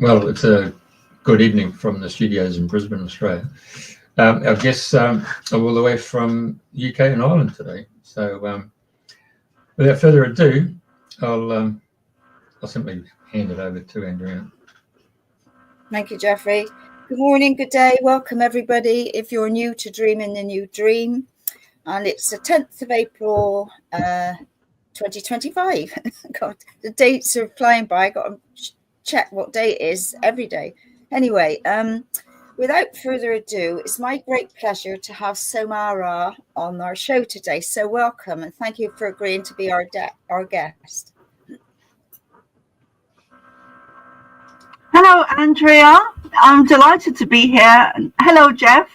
Well, it's a good evening from the studios in Brisbane, Australia. Our guests are all the way from UK and Ireland today. So without further ado, I'll simply hand it over to Andrena. Thank you, Jeffrey. Good morning, good day. Welcome, everybody. If you're new to Dreaming the New Dream, and it's the 10th of April, 2025. God, the dates are flying by. I got to check what day it is every day. Anyway, without further ado, it's my great pleasure to have Soma ARah on our show today. So welcome, and thank you for agreeing to be our guest. Hello, Andrea. I'm delighted to be here. Hello, Jeff.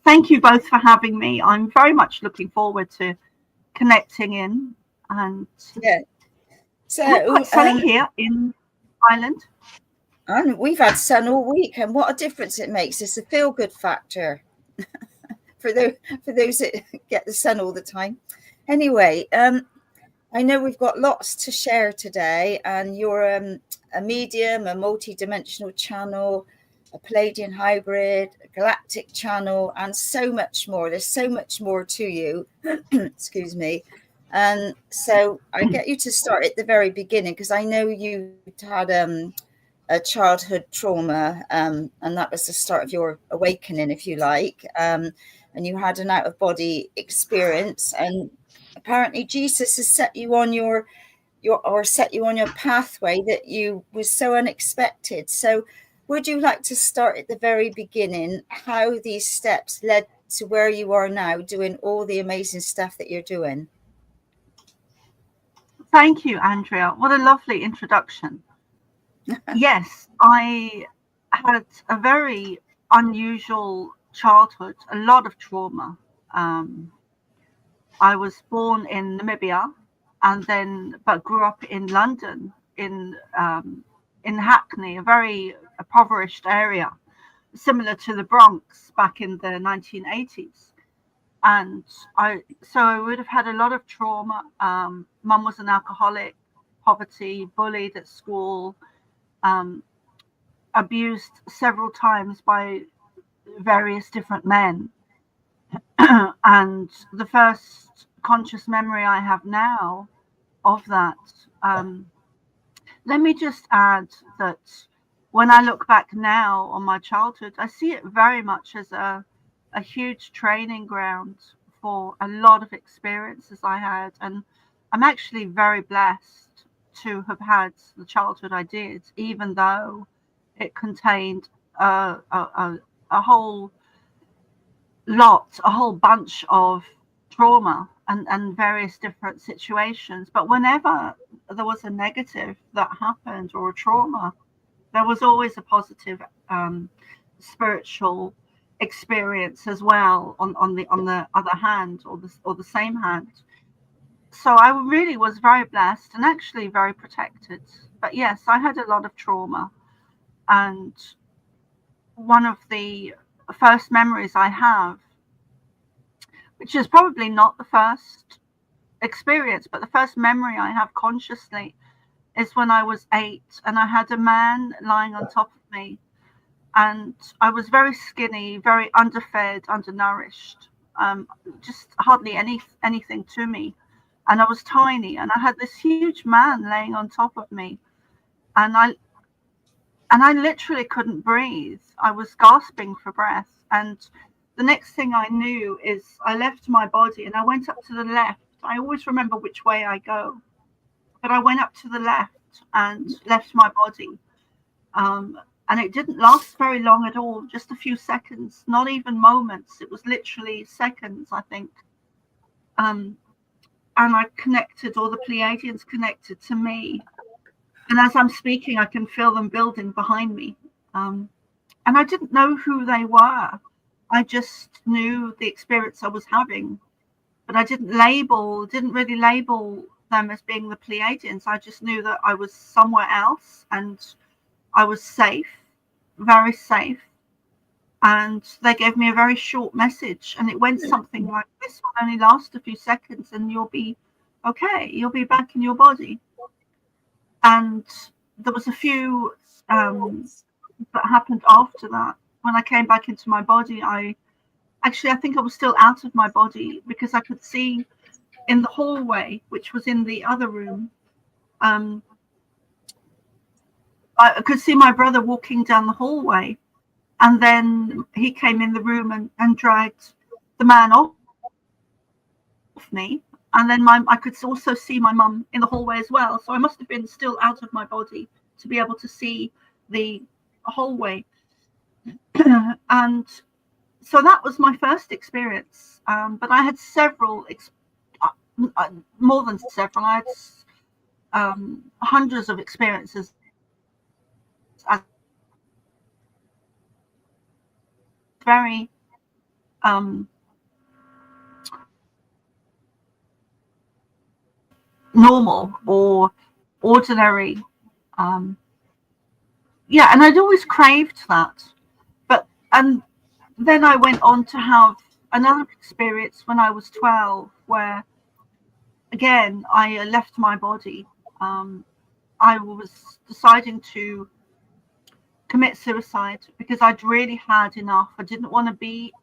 Thank you both for having me. I'm very much looking forward to connecting in. And yeah, so quite sunny here in Ireland. And we've had sun all week, and what a difference it makes. It's a feel-good factor for those that get the sun all the time. Anyway, I know we've got lots to share today, and you're a medium, a multi-dimensional channel, a Pleiadian hybrid, a Galactic channel, and so much more. There's so much more to you. Excuse me. And so I get you to start at the very beginning, because I know you had a childhood trauma, and that was the start of your awakening, if you like. And you had an out-of-body experience, and apparently Jesus has set you on your pathway that you was so unexpected. So would you like to start at the very beginning, how these steps led to where you are now, doing all the amazing stuff that you're doing? Thank you, Andrea. What a lovely introduction. Yes, I had a very unusual childhood, a lot of trauma. I was born in Namibia, but grew up in London, in Hackney, a very impoverished area, similar to the Bronx back in the 1980s. And I would have had a lot of trauma. Mum was an alcoholic, poverty, bullied at school, abused several times by various different men. And the first conscious memory I have now of that, let me just add that when I look back now on my childhood, I see it very much as a huge training ground for a lot of experiences I had. And I'm actually very blessed to have had the childhood I did, even though it contained a whole bunch of trauma and various different situations. But whenever there was a negative that happened or a trauma, there was always a positive spiritual experience as well on the other hand, or the same hand. So I really was very blessed and actually very protected. But yes, I had a lot of trauma, and one of the first memories I have, which is probably not the first experience, but the first memory I have consciously, is when I was 8 and I had a man lying on top of me, and I was very skinny, very underfed, undernourished, just hardly anything to me, and I was tiny, and I had this huge man laying on top of me, and I literally couldn't breathe. I was gasping for breath, and the next thing I knew is I left my body and I went up to the left. I always remember which way I go, but I went up to the left and left my body. And it didn't last very long at all, just a few seconds, not even moments. It was literally seconds, I think. And I connected, or the Pleiadians connected to me. And as I'm speaking, I can feel them building behind me. And I didn't know who they were. I just knew the experience I was having, but I didn't really label them as being the Pleiadians. I just knew that I was somewhere else and I was safe, very safe. And they gave me a very short message, and it went something like, this will only last a few seconds and you'll be okay. You'll be back in your body. And there was a few that happened after that. When I came back into my body, I think I was still out of my body, because I could see in the hallway, which was in the other room, I could see my brother walking down the hallway, and then he came in the room and dragged the man off me. And then I could also see my mum in the hallway as well. So I must have been still out of my body to be able to see the hallway. And so that was my first experience. But I had several, more than several. I had hundreds of experiences. Very normal or ordinary. Yeah, and I'd always craved that. And then I went on to have another experience when I was 12, where again I left my body. I was deciding to commit suicide because I'd really had enough. I didn't want to be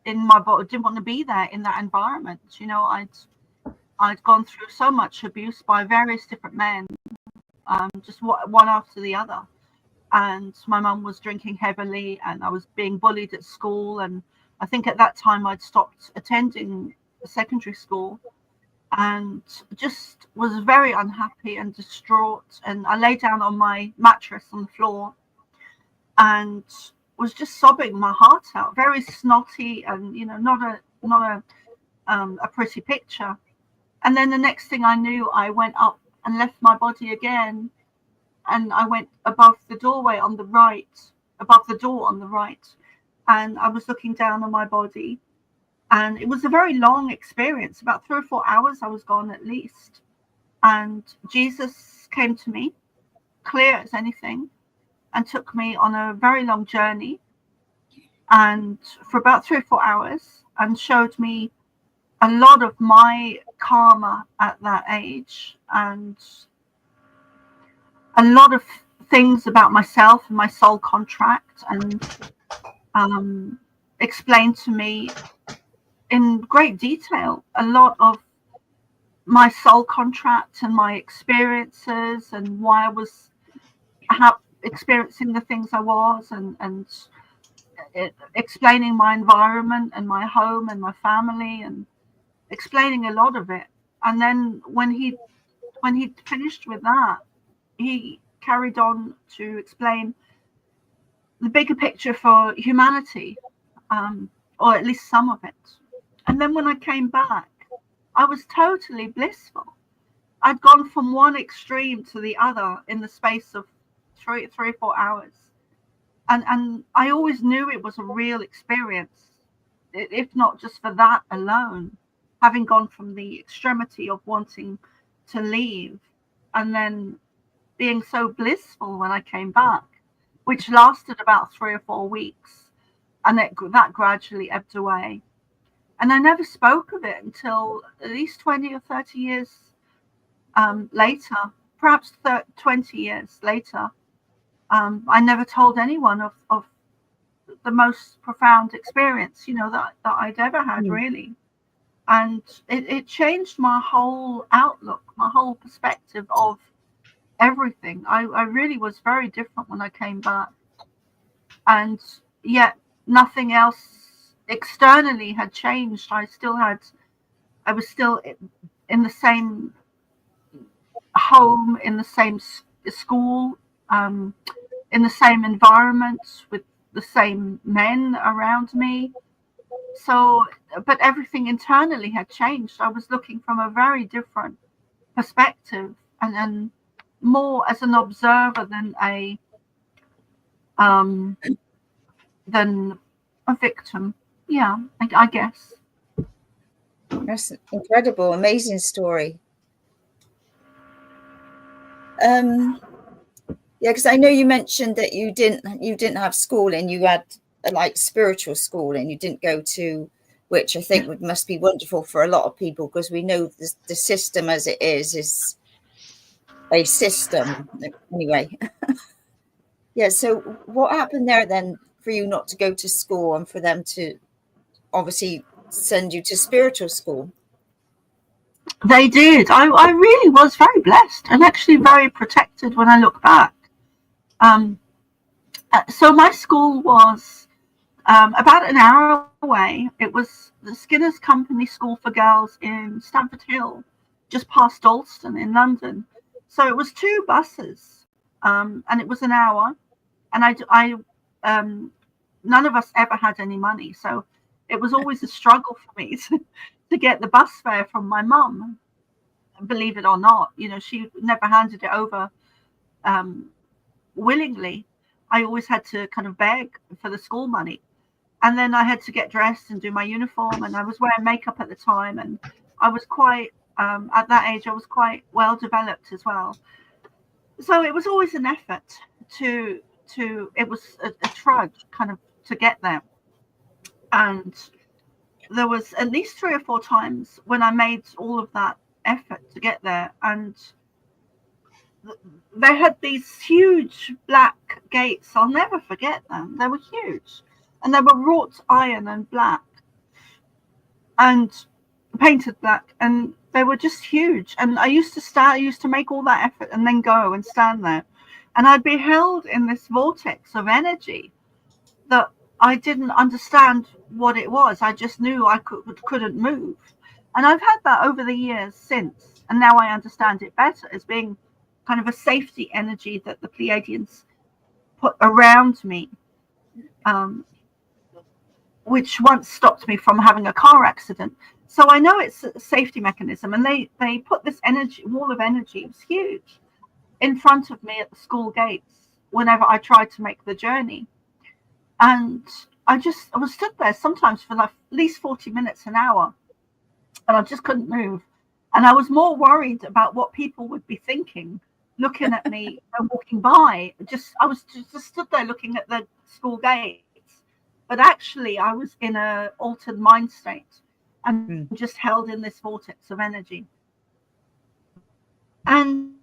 in my body. I didn't want to be there in that environment. You know, I'd gone through so much abuse by various different men, just one after the other. And my mum was drinking heavily, and I was being bullied at school. And I think at that time I'd stopped attending secondary school, and just was very unhappy and distraught. And I lay down on my mattress on the floor and was just sobbing my heart out, very snotty, and you know, not a pretty picture. And then the next thing I knew, I went up and left my body again. And I went above the doorway on the right, above the door on the right. And I was looking down on my body. And it was a very long experience. About 3 or 4 hours I was gone at least. And Jesus came to me, clear as anything, and took me on a very long journey. And for about 3 or 4 hours, and showed me a lot of my karma at that age, and a lot of things about myself and my soul contract, and explained to me in great detail a lot of my soul contract and my experiences, and why I was experiencing the things I was, and explaining my environment and my home and my family, and explaining a lot of it. And then when he finished with that, he carried on to explain the bigger picture for humanity, or at least some of it. And then when I came back, I was totally blissful. I'd gone from one extreme to the other in the space of 3 or 4 hours. And I always knew it was a real experience, if not just for that alone, having gone from the extremity of wanting to leave, and then being so blissful when I came back, which lasted about 3 or 4 weeks, and that gradually ebbed away. And I never spoke of it until at least 20 or 30 years later, perhaps 20 years later. I never told anyone of the most profound experience, you know, that I'd ever had, really. And it changed my whole outlook, my whole perspective of everything. I really was very different when I came back, and yet nothing else externally had changed. I was still in the same home, in the same school, in the same environment, with the same men around me. So, but everything internally had changed. I was looking from a very different perspective, and more as an observer than than a victim. Yeah, I guess. That's an incredible, amazing story. Yeah, because I know you mentioned that you didn't have schooling. You had like spiritual schooling. You didn't go to, which I think must be wonderful for a lot of people, because we know the system as it is a system anyway. Yeah. So what happened there then for you not to go to school and for them to obviously send you to spiritual school? They did. I really was very blessed and actually very protected when I look back. So my school was about an hour away. It was the Skinner's Company School for Girls in Stamford Hill, just past Dalston in London. So it was 2 buses, and it was an hour. And none of us ever had any money, so it was always a struggle for me to get the bus fare from my mum. Believe it or not, she never handed it over willingly. I always had to kind of beg for the school money. And then I had to get dressed and do my uniform, and I was wearing makeup at the time, and I was quite at that age I was quite well developed as well. So it was always an effort to it was a trudge kind of to get there. And there was at least 3 or 4 times when I made all of that effort to get there, and they had these huge black gates. I'll never forget them. They were huge, and they were wrought iron and black and painted black, and they were just huge. And I used to make all that effort and then go and stand there, and I'd be held in this vortex of energy that I didn't understand what it was. I just knew I couldn't move. And I've had that over the years since, and now I understand it better as being kind of a safety energy that the Pleiadians put around me, which once stopped me from having a car accident. So I know it's a safety mechanism, and they put this wall of energy, it was huge, in front of me at the school gates whenever I tried to make the journey. And I was stood there sometimes for like at least 40 minutes, an hour, and I just couldn't move. And I was more worried about what people would be thinking, looking at me and walking by. I was just stood there looking at the school gates. But actually, I was in an altered mind state and just held in this vortex of energy. And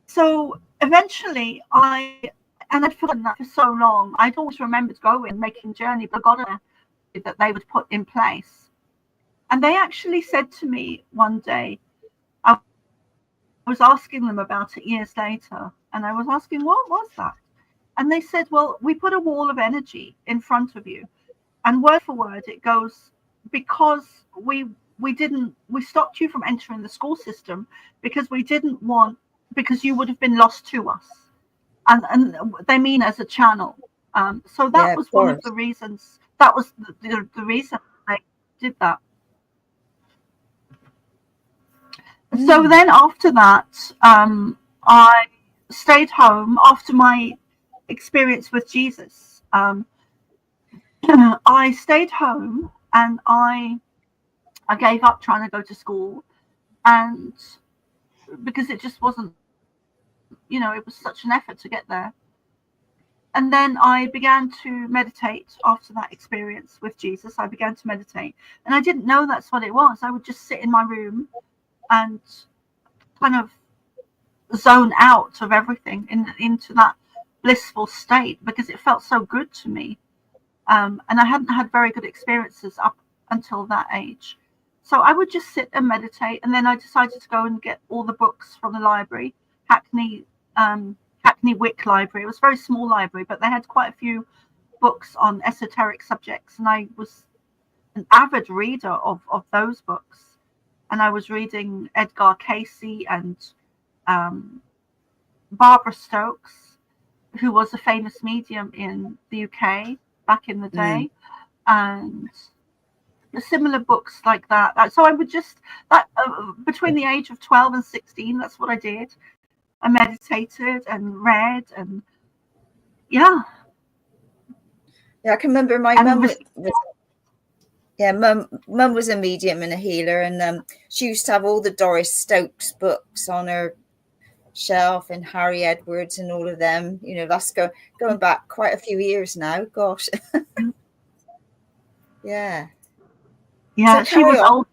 so eventually I'd forgotten that for so long. I'd always remembered going, making journey, but I got that they would put in place. And they actually said to me one day, I was asking them about it years later, and I was asking, what was that? And they said, well, we put a wall of energy in front of you. And word for word, it goes, because we stopped you from entering the school system because because you would have been lost to us. And they mean as a channel. So that was one of the reasons. That was the reason they did that. So then after that, I stayed home after my experience with Jesus. I stayed home, and I gave up trying to go to school, and because it just wasn't, it was such an effort to get there. And then I began to meditate after that experience with Jesus. I began to meditate, and I didn't know that's what it was. I would just sit in my room and kind of zone out of everything into that blissful state, because it felt so good to me. And I hadn't had very good experiences up until that age. So I would just sit and meditate, and then I decided to go and get all the books from the library, Hackney Wick Library. It was a very small library, but they had quite a few books on esoteric subjects, and I was an avid reader of those books. And I was reading Edgar Casey and Barbara Stokes, who was a famous medium in the UK back in the day, and similar books like that. So I would just between the age of 12 and 16, that's what I did. I meditated and read, and yeah. I can remember my And mum mum was a medium and a healer, and she used to have all the Doris Stokes books on her shelf, and Harry Edwards and all of them. You know, that's going back quite a few years now. Gosh. Yeah. Yeah, So she carry was on. old.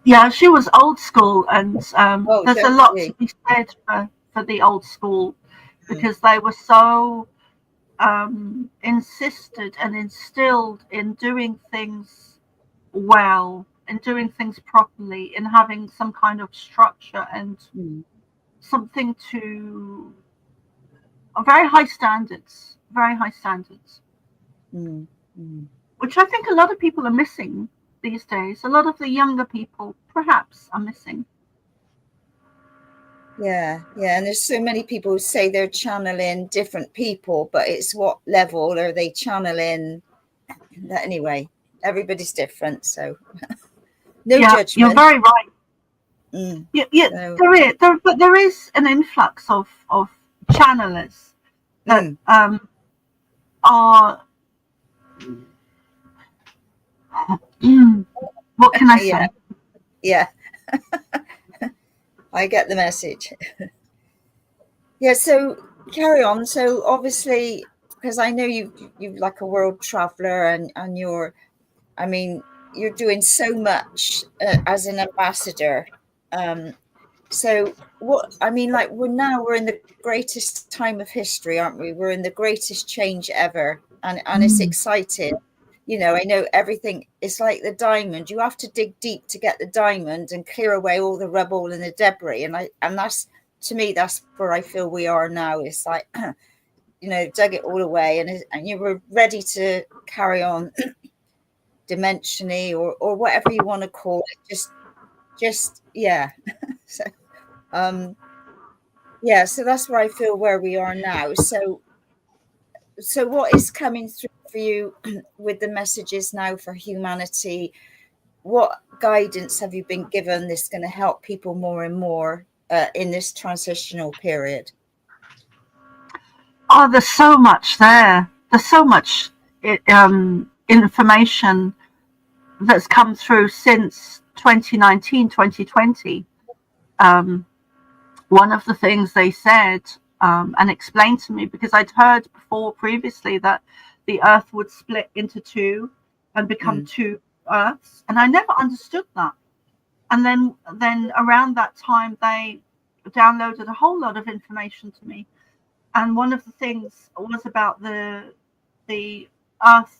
Yeah, she was old school, and there's a lot to be said for the old school, because they were so insisted and instilled in doing things well, in doing things properly, in having some kind of structure and something to very high standards, which I think a lot of people are missing these days. A lot of the younger people perhaps are missing. Yeah, and there's so many people who say they're channeling different people, but it's what level are they channeling? Anyway, everybody's different, so no judgment. You're very right. But there is an influx of channelers that are. What can I say? Yeah. I get the message. Yeah, so carry on. So obviously, because I know you're like a world traveler, and you're doing so much as an ambassador. So what I mean, like we're in the greatest time of history, aren't we? We're in the greatest change ever, and it's exciting. You know, I know everything. It's like the diamond. You have to dig deep to get the diamond and clear away all the rubble and the debris. And that's, to me, that's where I feel we are now. It's like, you know, dug it all away, and you were ready to carry on dimensionally or whatever you want to call it. Just yeah. So so that's where I feel where we are now. So what is coming through for you with the messages now for humanity? What guidance have you been given that's going to help people more and more in this transitional period? Oh, there's so much there. There's so much information that's come through since 2019, 2020. One of the things they said and explained to me, because I'd heard before previously that the Earth would split into two and become two Earths, and I never understood that. And then around that time, they downloaded a whole lot of information to me, and one of the things was about the Earth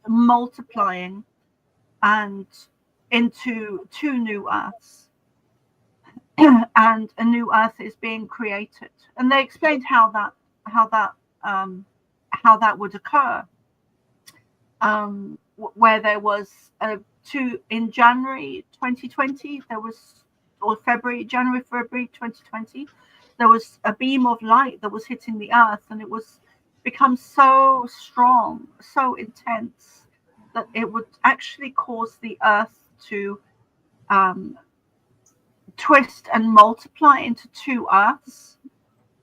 multiplying and into two new Earths. And a new Earth is being created, and they explained how that would occur. Where there was in January 2020, there was, or January, February 2020, there was a beam of light that was hitting the Earth, and it was become so strong, so intense, that it would actually cause the Earth to twist and multiply into two Earths,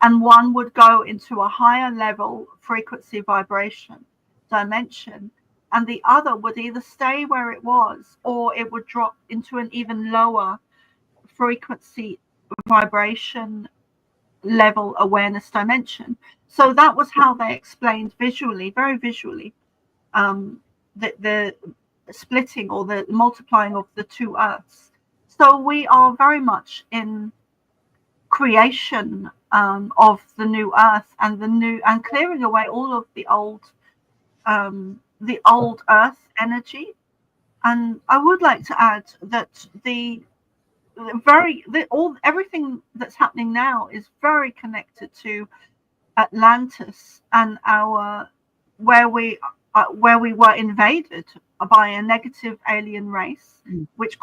and one would go into a higher level frequency vibration dimension, and the other would either stay where it was, or it would drop into an even lower frequency vibration level awareness dimension. So that was how they explained visually, very visually, the splitting or the multiplying of the two Earths. So we are very much in creation of the new Earth, and clearing away all of the old Earth energy. And I would like to add that everything that's happening now is very connected to Atlantis and where we were invaded by a negative alien race, which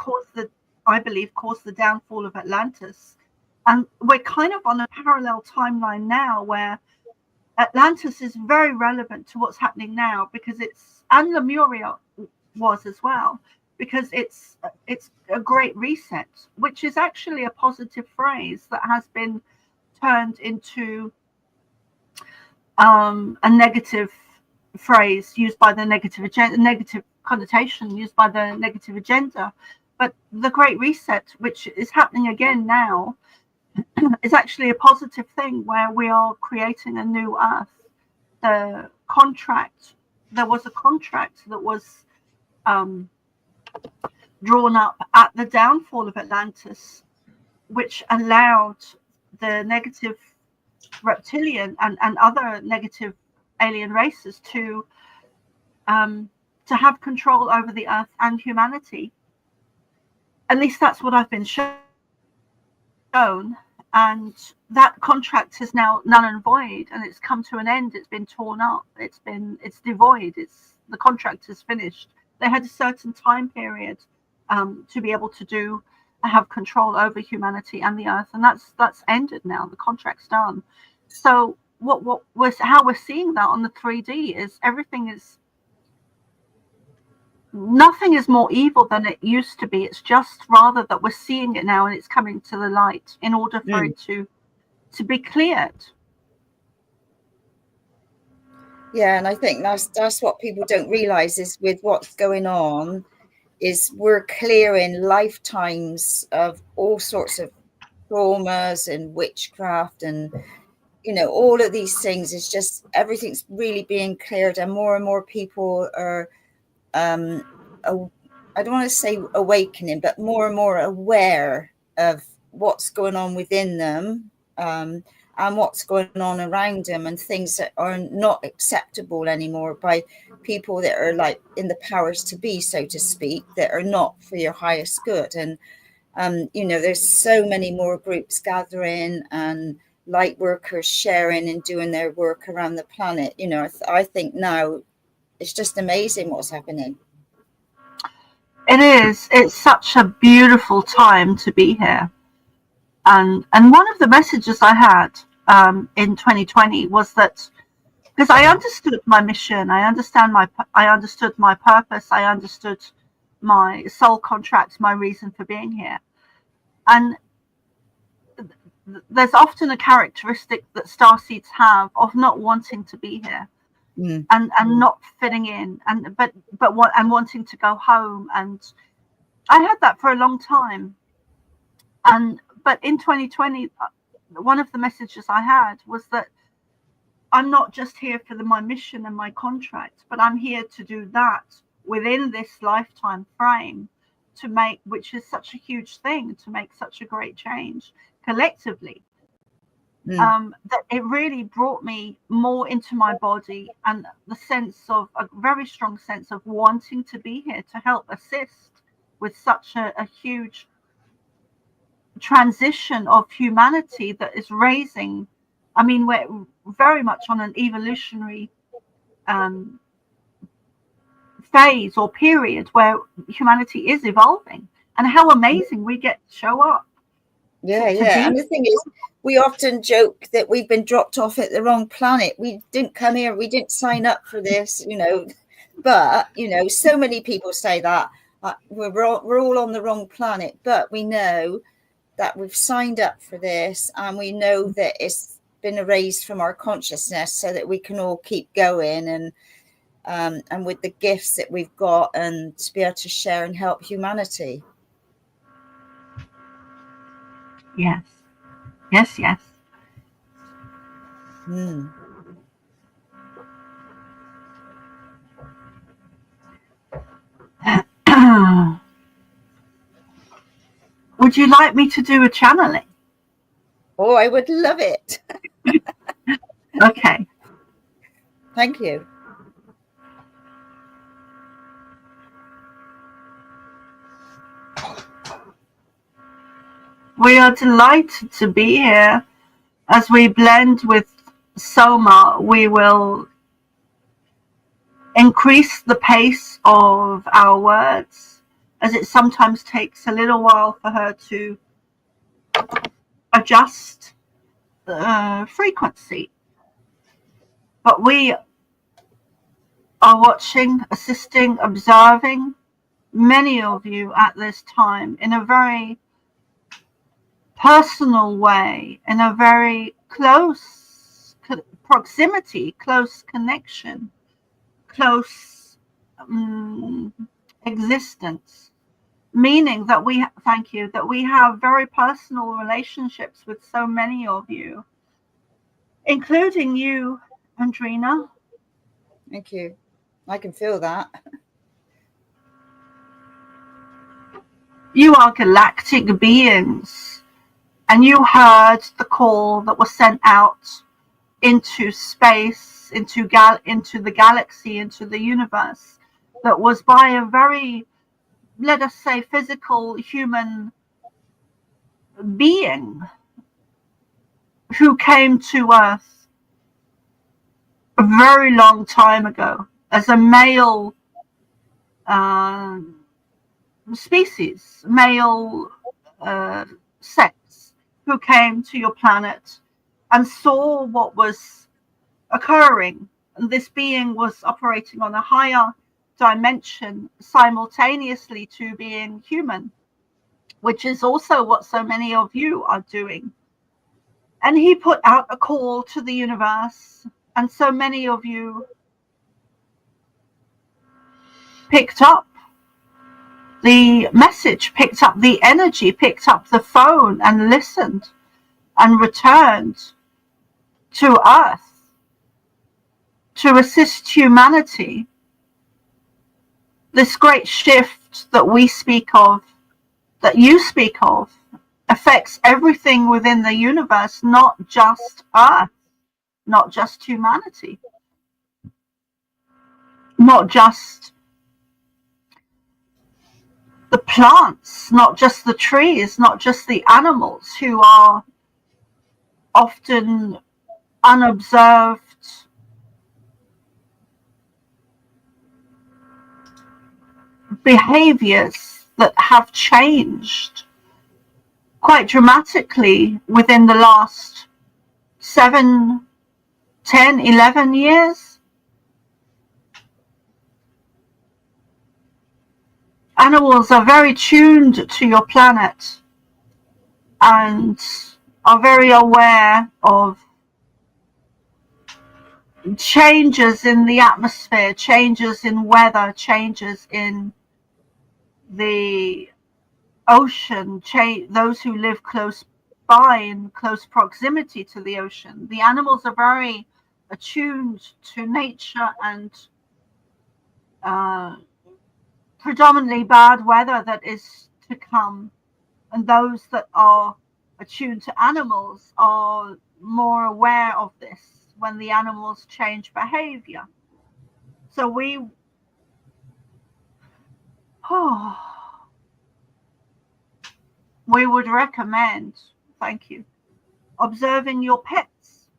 I believe caused the downfall of Atlantis. And we're kind of on a parallel timeline now, where Atlantis is very relevant to what's happening now, because and Lemuria was as well, because it's a great reset, which is actually a positive phrase that has been turned into a negative phrase used by the negative agenda, negative connotation used by the negative agenda. But the Great Reset, which is happening again now, is actually a positive thing, where we are creating a new Earth. There was a contract that was drawn up at the downfall of Atlantis, which allowed the negative reptilian and other negative alien races to have control over the Earth and humanity. At least that's what I've been shown. And that contract is now null and void, and it's come to an end. It's been torn up. It's devoid. The contract is finished. They had a certain time period to be able to have control over humanity and the Earth, and that's ended now. The contract's done. So how we're seeing that on the 3D is nothing is more evil than it used to be. It's just rather that we're seeing it now, and it's coming to the light in order for it to be cleared. Yeah, and I think that's what people don't realize is with what's going on is we're clearing lifetimes of all sorts of traumas and witchcraft and all of these things. Is just everything's really being cleared, and more people are I don't want to say awakening, but more and more aware of what's going on within them, and what's going on around them, and things that are not acceptable anymore by people that are like in the powers to be, so to speak, that are not for your highest good. And there's so many more groups gathering and light workers sharing and doing their work around the planet. I think now it's just amazing what's happening. It is. It's such a beautiful time to be here. And one of the messages I had in 2020 was that, because I understood my mission, I understood my purpose, I understood my soul contract, my reason for being here. And there's often a characteristic that starseeds have of not wanting to be here. And not fitting in, but wanting to go home. And I had that for a long time. But in 2020, one of the messages I had was that I'm not just here for my mission and my contract, but I'm here to do that within this lifetime frame, which is such a huge thing, to make such a great change collectively. That it really brought me more into my body, and a very strong sense of wanting to be here to help assist with such a huge transition of humanity that is raising. I mean, we're very much on an evolutionary phase or period where humanity is evolving, and how amazing we get to show up. Yeah. And the thing is, we often joke that we've been dropped off at the wrong planet. We didn't come here. We didn't sign up for this, But, so many people say that we're all on the wrong planet. But we know that we've signed up for this, and we know that it's been erased from our consciousness so that we can all keep going and with the gifts that we've got, and to be able to share and help humanity. Yes. Would you like me to do a channeling? Oh, I would love it. Okay. Thank you. We are delighted to be here. As we blend with Soma, we will increase the pace of our words, as it sometimes takes a little while for her to adjust the frequency. But we are watching, assisting, observing many of you at this time in a very personal way, in a very close proximity, close connection, close existence, meaning that we that we have very personal relationships with so many of you, including you, Andrena. Thank you. I can feel that. You are galactic beings, and you heard the call that was sent out into space, into the galaxy, into the universe, that was by a very, let us say, physical human being who came to Earth a very long time ago as a male species, male sex, who came to your planet and saw what was occurring. And this being was operating on a higher dimension simultaneously to being human, which is also what so many of you are doing. And he put out a call to the universe, and so many of you picked up the message, picked up the energy, picked up the phone and listened and returned to Earth to assist humanity. This great shift that we speak of, that you speak of, affects everything within the universe, not just Earth, not just humanity, not just the plants, not just the trees, not just the animals who are often unobserved behaviors that have changed quite dramatically within the last 7, 10, 11 years. Animals are very tuned to your planet and are very aware of changes in the atmosphere, changes in weather, changes in the ocean, those who live close by, in close proximity to the ocean. The animals are very attuned to nature and predominantly bad weather that is to come, and those that are attuned to animals are more aware of this when the animals change behavior. So we would recommend, thank you, observing your pets.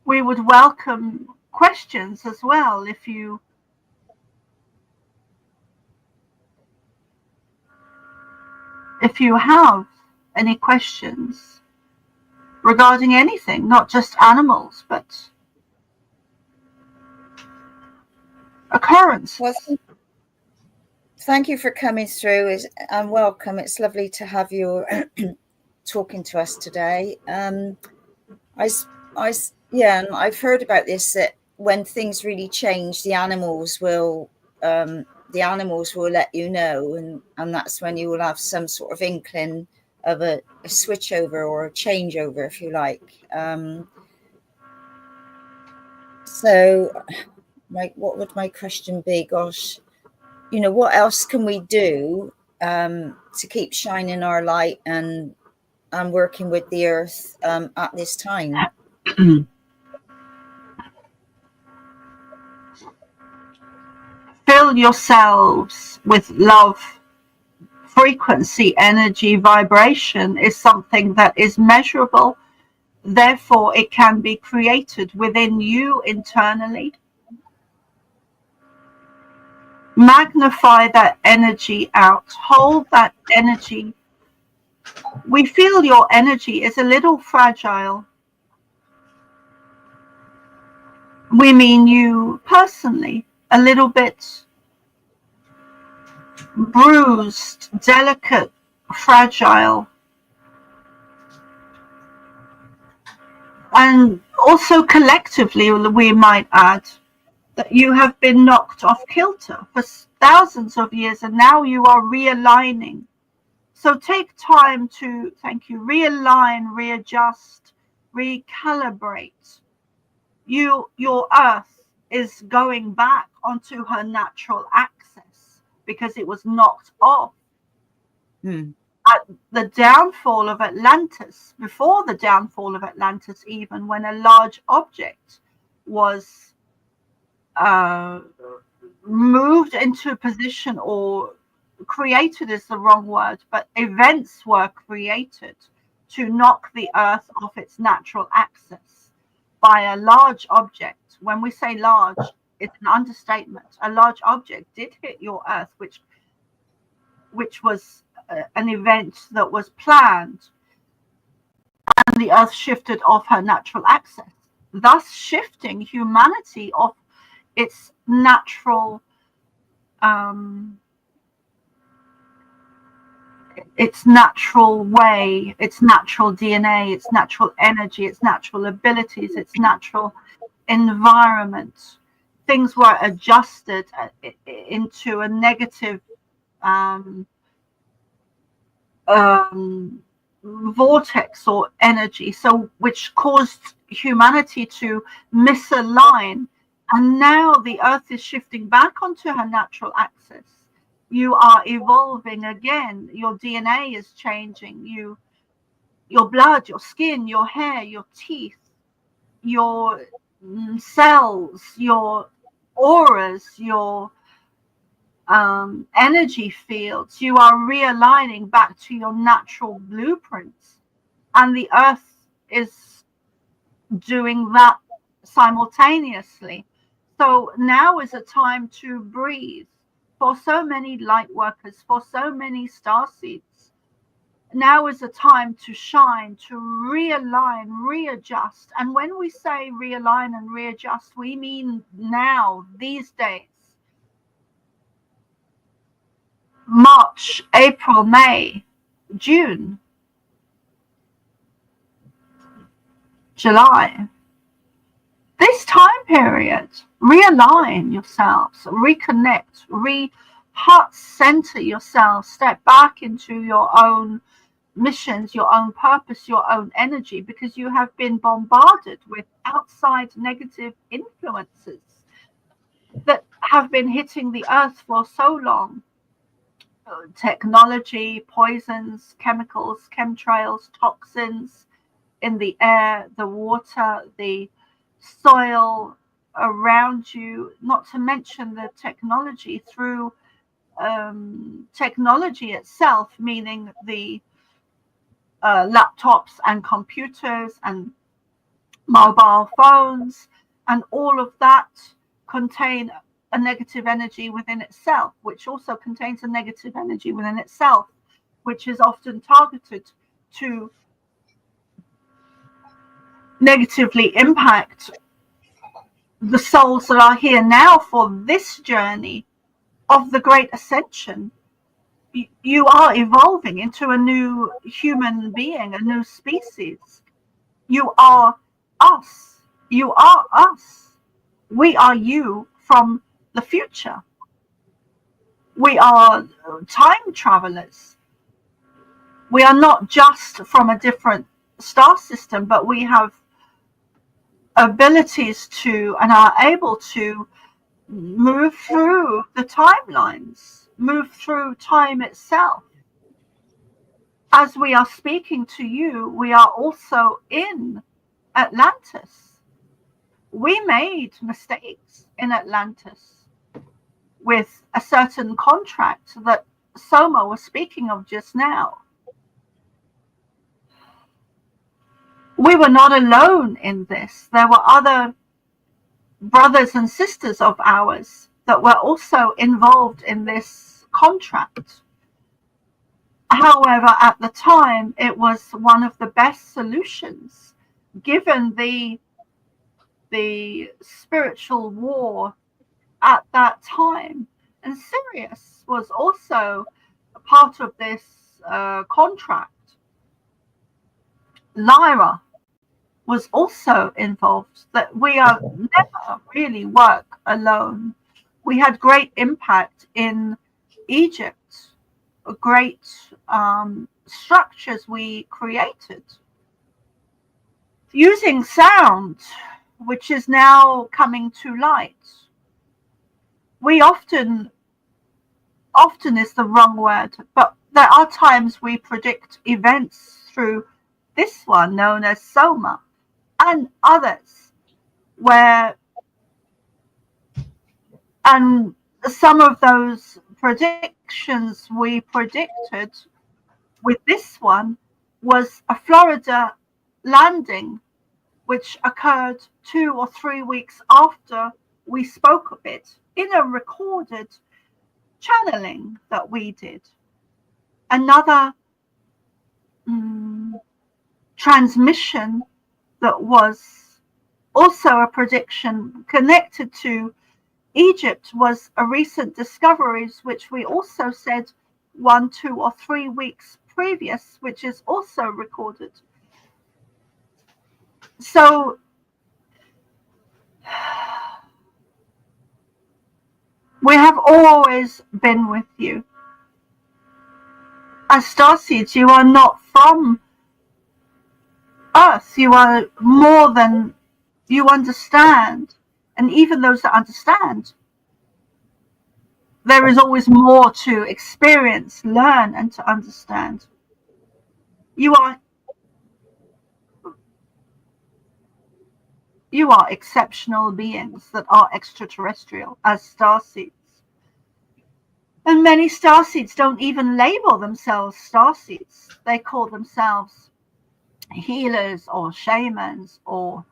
We would welcome questions as well if you have any questions regarding anything, not just animals, but occurrences. Well, thank you for coming through and welcome. It's lovely to have you talking to us today. And I've heard about this, that when things really change, the animals will let you know, and that's when you will have some sort of inkling of a switch over or a changeover, if you like. So what would my question be? Gosh, what else can we do to keep shining our light and working with the earth at this time? Fill yourselves with love. Frequency, energy, vibration is something that is measurable. Therefore, it can be created within you internally. Magnify that energy out. Hold that energy. We feel your energy is a little fragile. We mean you personally, a little bit bruised, delicate, fragile. And also collectively, we might add, that you have been knocked off kilter for thousands of years, and now you are realigning. So take time to, thank you, realign, readjust, recalibrate. Your earth is going back onto her natural axis because it was knocked off. At the downfall of Atlantis, before the downfall of Atlantis, even when a large object was moved into a position, or created is the wrong word, but events were created to knock the earth off its natural axis by a large object. When we say large, it's an understatement. A large object did hit your earth, which was an event that was planned, and the earth shifted off her natural axis, thus shifting humanity off its natural way, its natural DNA, its natural energy, its natural abilities, its natural environment. Things were adjusted into a negative vortex or energy, so which caused humanity to misalign, and now the earth is shifting back onto her natural axis. You are evolving again. Your DNA is changing. Your blood, your skin, your hair, your teeth, your cells, your auras, your energy fields, you are realigning back to your natural blueprints, and the earth is doing that simultaneously. So now is a time to breathe for so many light workers, for so many starseeds. Now is a time to shine, to realign, readjust. And when we say realign and readjust, we mean now, these days. March, April, May, June, July. This time period, realign yourselves, reconnect, heart center yourself, step back into your own missions, your own purpose, your own energy, because you have been bombarded with outside negative influences that have been hitting the earth for so long. Technology, poisons, chemicals, chemtrails, toxins in the air, the water, the soil around you, not to mention the technology through technology itself, meaning the laptops and computers and mobile phones, and all of that contain a negative energy within itself, which also contains a negative energy within itself, which is often targeted to negatively impact the souls that are here now for this journey of the great ascension. You are evolving into a new human being, a new species. You are us. You are us. We are you from the future. We are time travelers. We are not just from a different star system, but we have abilities to and are able to move through the timelines, move through time itself. As we are speaking to you, we are also in Atlantis. We made mistakes in Atlantis with a certain contract that Soma was speaking of just now. We were not alone in this. There were other brothers and sisters of ours that were also involved in this contract. However, at the time, it was one of the best solutions, given the spiritual war at that time. And Sirius was also a part of this contract, Lyra was also involved. That we are never really work alone. We had great impact in Egypt, great structures we created using sound, which is now coming to light. We often is the wrong word, but there are times we predict events through this one known as Soma and others, where, and some of those predictions we predicted with this one was a Florida landing, which occurred 2 or 3 weeks after we spoke of it in a recorded channeling that we did. Another transmission that was also a prediction connected to Egypt was a recent discoveries, which we also said 1, 2, or 3 weeks previous, which is also recorded. So we have always been with you. As starseeds, you are not from Earth. You are more than you understand. And even those that understand, there is always more to experience, learn, and to understand. You are exceptional beings that are extraterrestrial as starseeds. And many starseeds don't even label themselves starseeds. They call themselves healers or shamans or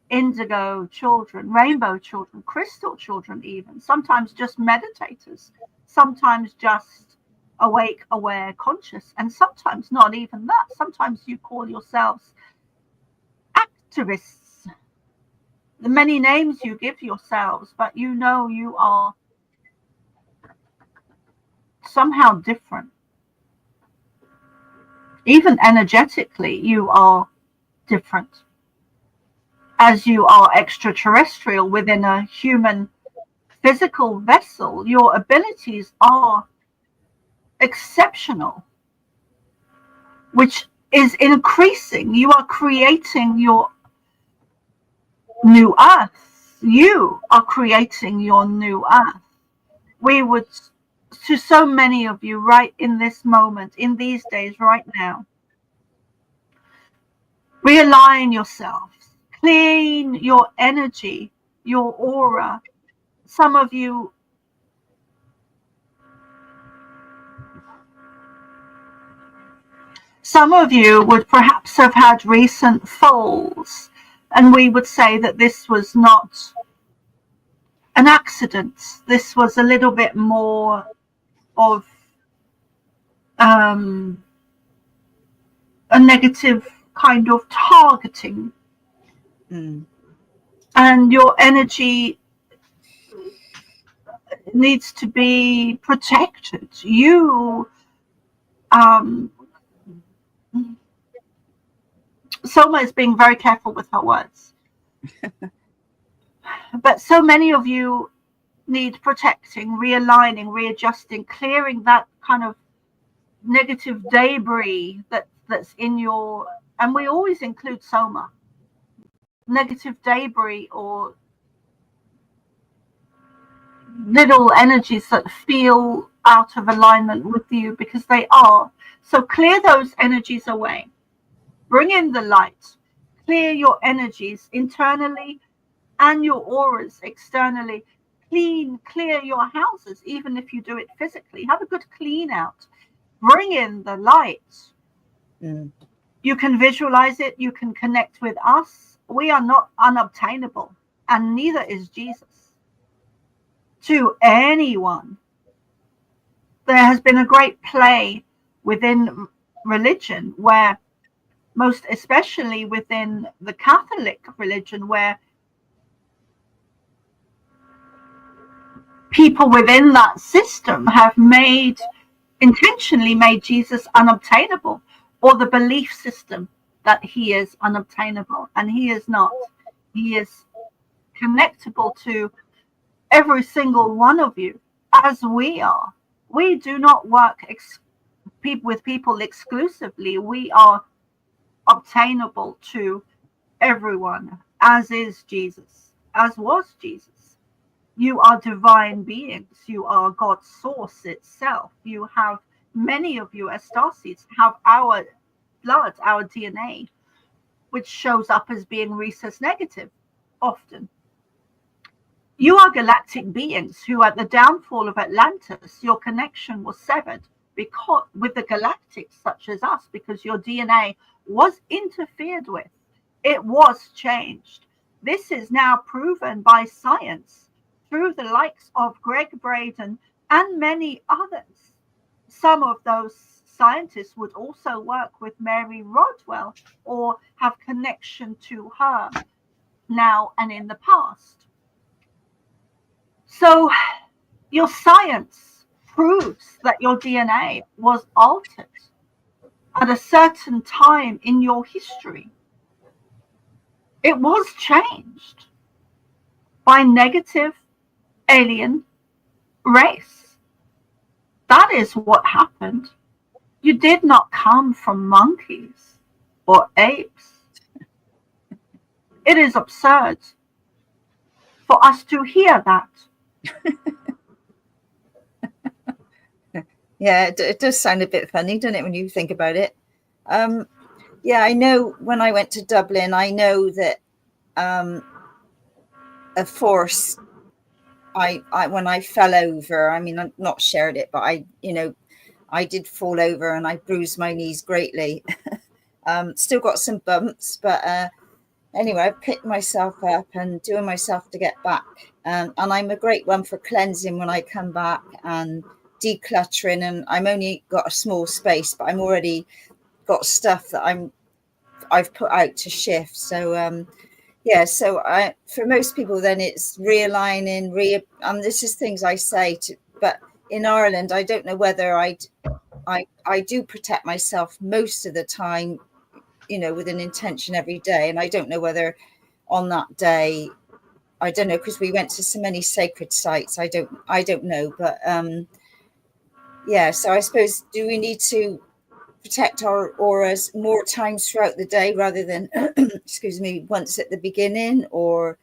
indigo children, rainbow children, crystal children even. Sometimes just meditators. Sometimes just awake, aware, conscious. And sometimes not even that. Sometimes you call yourselves activists. The many names you give yourselves, but you know you are somehow different. Even energetically, you are different. As you are extraterrestrial within a human physical vessel, your abilities are exceptional, which is increasing. You are creating your new earth. You are creating your new earth. We would, to so many of you right in this moment, in these days, right now, realign yourselves, clean your energy, your aura. Some of you would perhaps have had recent falls, and we would say that this was not an accident. This was a little bit more of a negative kind of targeting. And your energy needs to be protected. You Soma is being very careful with her words. But so many of you need protecting, realigning, readjusting, clearing that kind of negative debris that's in your, and we always include Soma, negative debris or little energies that feel out of alignment with you, because they are. So clear those energies away. Bring in the light. Clear your energies internally and your auras externally. Clear your houses, even if you do it physically. Have a good clean out. Bring in the light. You can visualize it. You can connect with us. We are not unobtainable, and neither is Jesus to anyone. There has been a great play within religion, where most especially within the Catholic religion, where people within that system have made intentionally made Jesus unobtainable, or the belief system that he is unobtainable, and he is not. He is connectable to every single one of you, as we are. We do not work with people exclusively. We are obtainable to everyone, as is Jesus, as was Jesus. You are divine beings. You are God's source itself. You have, many of you as starseeds have our blood, our DNA, which shows up as being rhesus negative often. You are galactic beings who, at the downfall of Atlantis, your connection was severed because with the galactics such as us, because your DNA was interfered with. It was changed. This is now proven by science through the likes of Greg Braden and many others. Some of those scientists would also work with Mary Rodwell or have connection to her now and in the past. So your science proves that your DNA was altered at a certain time in your history. It was changed by negative alien race. That is what happened. You did not come from monkeys or apes. It is absurd for us to hear that. Yeah, it does sound a bit funny, doesn't it, when you think about it? Yeah, I know when I went to Dublin, I know that a force, I when I fell over, I mean, I've not shared it, but I did fall over and I bruised my knees greatly. Still got some bumps, but anyway, I picked myself up and doing myself to get back. And I'm a great one for cleansing when I come back and decluttering. And I'm only got a small space, but I'm already got stuff that I've put out to shift. So yeah, so for most people, then it's realigning, and this is things I say to, but in Ireland, I don't know whether I do protect myself most of the time, with an intention every day. And I don't know whether on that day, I don't know, because we went to so many sacred sites. I don't know, but yeah. So I suppose, do we need to protect our auras more times throughout the day rather than, excuse me, once at the beginning? Or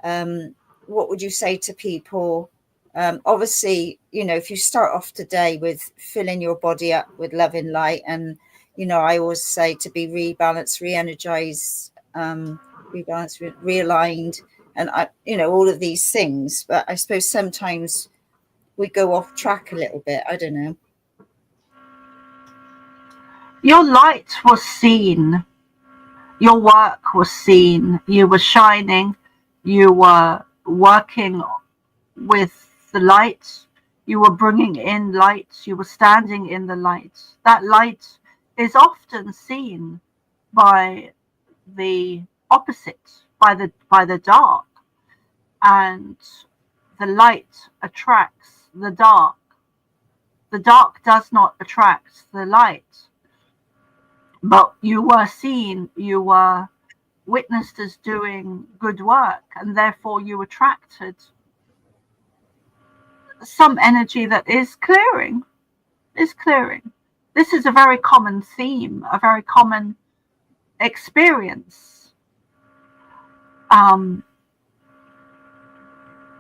what would you say to people? Obviously, if you start off today with filling your body up with love and light, and I always say to be rebalanced, re-energized, realigned, and all of these things. But I suppose sometimes we go off track a little bit. I don't know. Your light was seen. Your work was seen. You were shining. You were working with the light. You were bringing in light. You were standing in the light. That light is often seen by the opposite, by the dark. And the light attracts the dark. The dark does not attract the light. But you were seen, you were witnessed as doing good work, and therefore you attracted some energy that is clearing. This is a very common theme, a very common experience.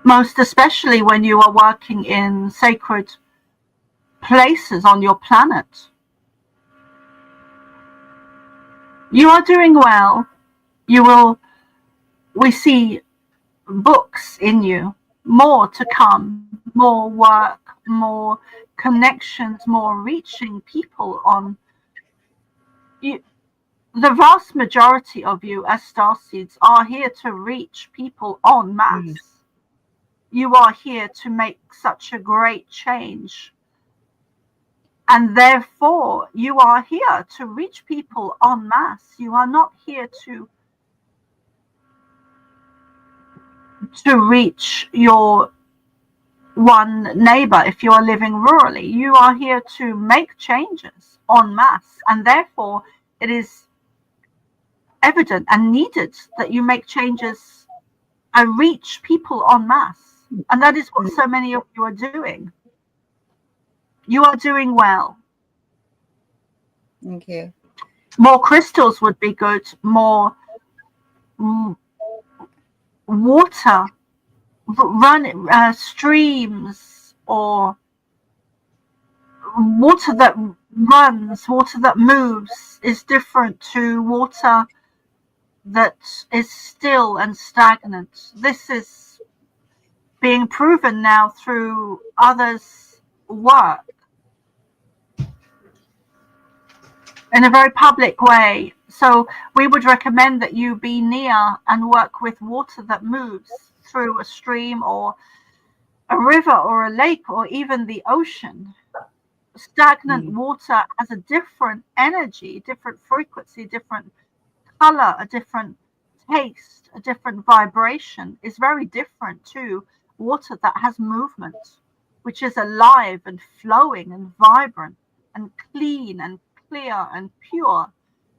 Most especially when you are working in sacred places on your planet. You are doing well. We see books in you, more to come, more work, more connections, more reaching people on you. The vast majority of you as starseeds are here to reach people en masse. You are here to make such a great change. And therefore, you are here to reach people en masse. You are not here to reach your one neighbor if you are living rurally. You are here to make changes en masse, and therefore it is evident and needed that you make changes and reach people en masse. And that is what so many of you are doing. You are doing well. Thank you. More crystals would be good. More water, streams, or water that runs, water that moves is different to water that is still and stagnant. This is being proven now through others' work in a very public way. So we would recommend that you be near and work with water that moves through a stream or a river or a lake or even the ocean. Stagnant water has a different energy, different frequency, different color, a different taste, a different vibration. Is very different to water that has movement, which is alive and flowing and vibrant and clean and clear and pure,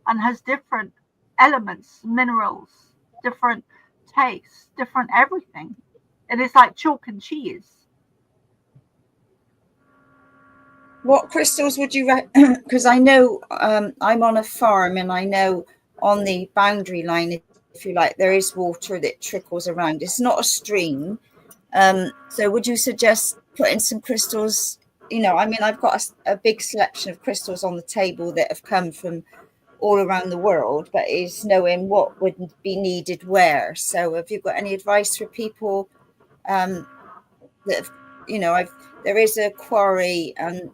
and has different elements, minerals, different tastes, different everything. It is like chalk and cheese. What crystals would you because I know I'm on a farm, and I know on the boundary line, if you like, there is water that trickles around. It's not a stream. So would you suggest putting some crystals? You know, I mean, I've got a big selection of crystals on the table that have come from all around the world, but it's knowing what would be needed where. So have you got any advice for people that have, you know, there is a quarry and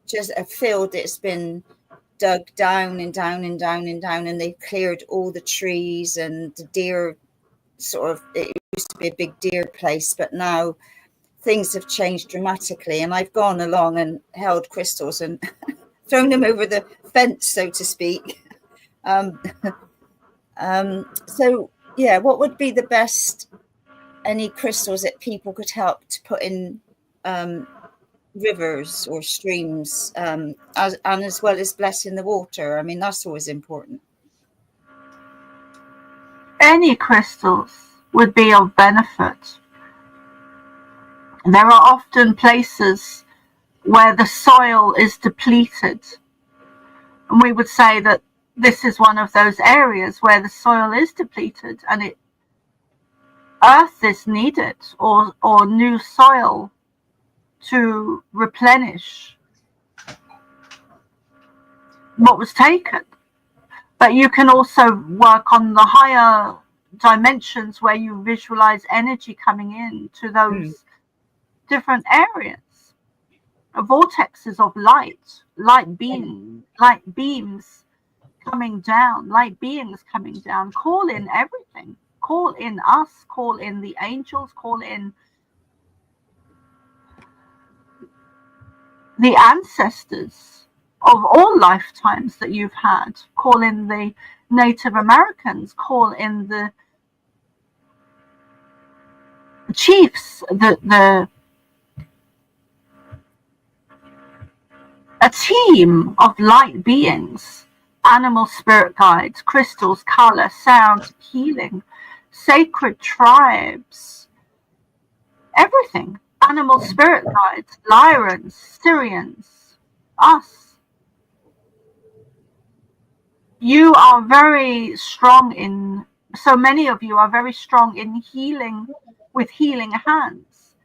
just a field that's been dug down and down and down and down, and they've cleared all the trees, and the deer it used to be a big deer place, but now things have changed dramatically. And I've gone along and held crystals and thrown them over the fence, so to speak. So yeah, what would be the best, any crystals that people could help to put in rivers or streams, as well as blessing the water? I mean, that's always important. Any crystals would be of benefit. There are often places where the soil is depleted, and we would say that this is one of those areas where the soil is depleted, and earth is needed, or new soil to replenish what was taken. But you can also work on the higher dimensions where you visualize energy coming in to those different areas. Vortexes of light beams coming down, light beings coming down. Call in everything. Call in us, call in the angels, call in the ancestors of all lifetimes that you've had. Call in the Native Americans, call in the chiefs, a team of light beings, animal spirit guides, crystals, color, sound, healing, sacred tribes, everything. Animal spirit guides, Lyrans, Syrians, us. You are very strong in, so many of you are very strong in healing with healing hands.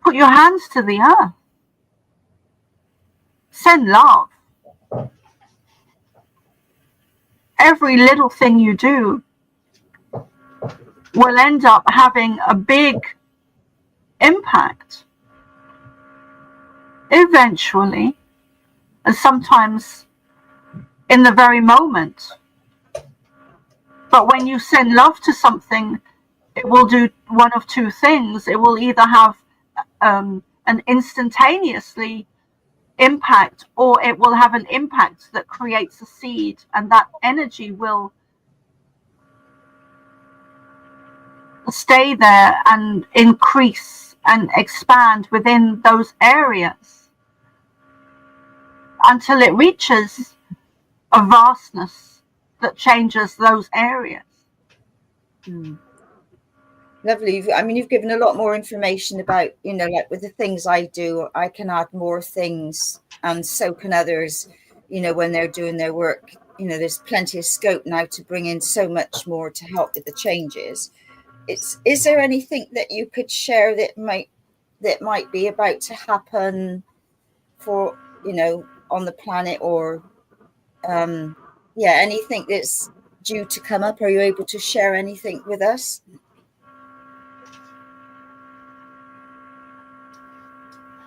Put your hands to the earth. Send love. Every little thing you do will end up having a big impact eventually, and sometimes in the very moment. But when you send love to something, it will do one of two things. It will either have an instantaneously impact, or it will have an impact that creates a seed, and that energy will stay there and increase and expand within those areas until it reaches a vastness that changes those areas. Lovely. I mean, you've given a lot more information about, you know, like with the things I do, I can add more things, and so can others, you know, when they're doing their work. You know, there's plenty of scope now to bring in so much more to help with the changes. Is there anything that you could share that might be about to happen for, you know, on the planet, or anything that's due to come up? Are you able to share anything with us?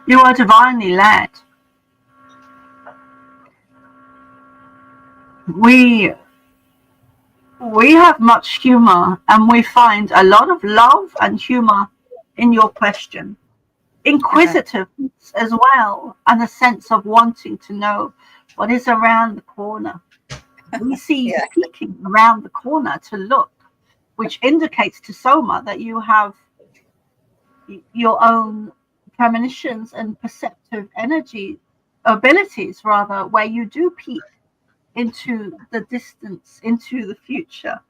You are divinely led. We have much humor, and we find a lot of love and humor in your question. Inquisitiveness as well, and a sense of wanting to know what is around the corner. We see you peeking around the corner to look, which indicates to Soma that you have your own premonitions and perceptive energy abilities, rather, where you do peek into the distance, into the future.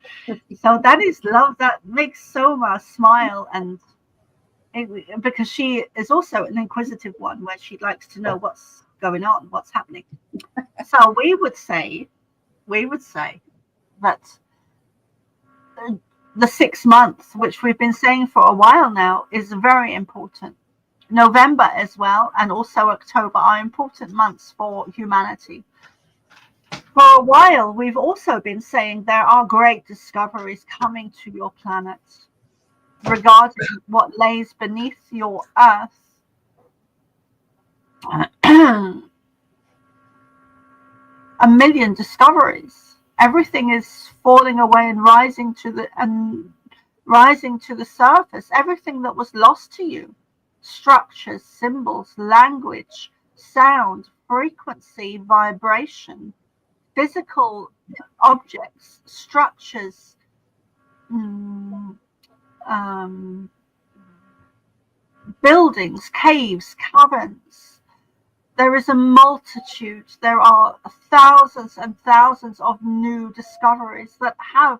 So that is love. That makes Soma smile, and because she is also an inquisitive one, where she likes to know what's going on, what's happening. So we would say that the 6 months, which we've been saying for a while now, is very important. November as well, and also October, are important months for humanity. For a while, we've also been saying there are great discoveries coming to your planet regarding what lays beneath your Earth. A million discoveries. Everything is falling away and rising to the surface. Everything that was lost to you: structures, symbols, language, sound, frequency, vibration, physical objects, structures, buildings, caves, caverns. There is a multitude. There are thousands and thousands of new discoveries that have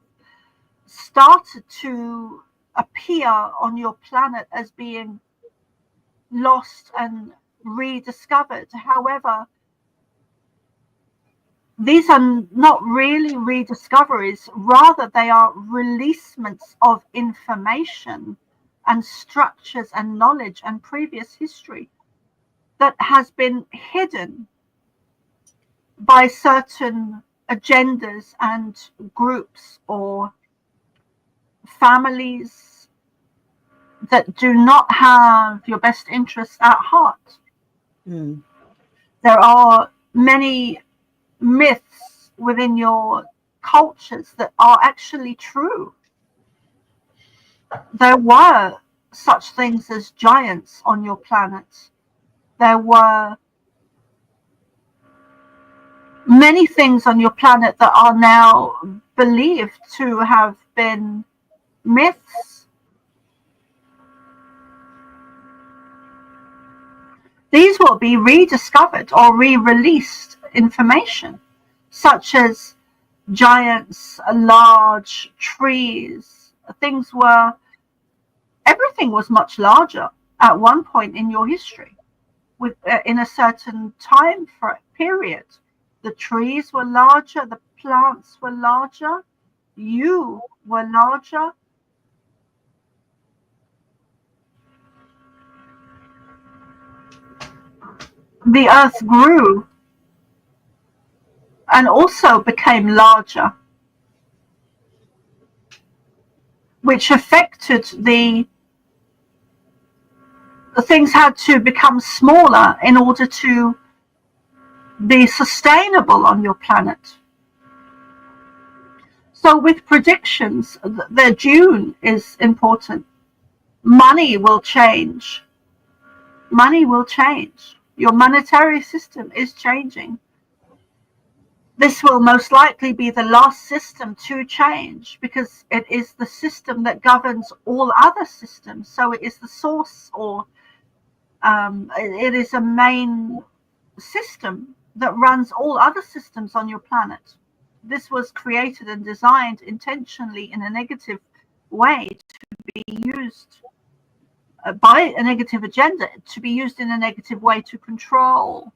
started to appear on your planet as being lost and rediscovered. However, these are not really rediscoveries, rather they are releasements of information and structures and knowledge and previous history that has been hidden by certain agendas and groups or families that do not have your best interests at heart. There are many myths within your cultures that are actually true. There were such things as giants on your planet. There were many things on your planet that are now believed to have been myths. These will be rediscovered or re-released information, such as giants, large trees. Everything was much larger at one point in your history, in a certain time period. The trees were larger, the plants were larger, you were larger. The earth grew and also became larger, which affected the things had to become smaller in order to be sustainable on your planet. So with predictions, the June is important. Money will change. Money will change. Your monetary system is changing. this will most likely be the last system to change, because it is the system that governs all other systems. So it is the source, or it is a main system that runs all other systems on your planet. This was created and designed intentionally in a negative way to be used by a negative agenda, to be used in a negative way to control.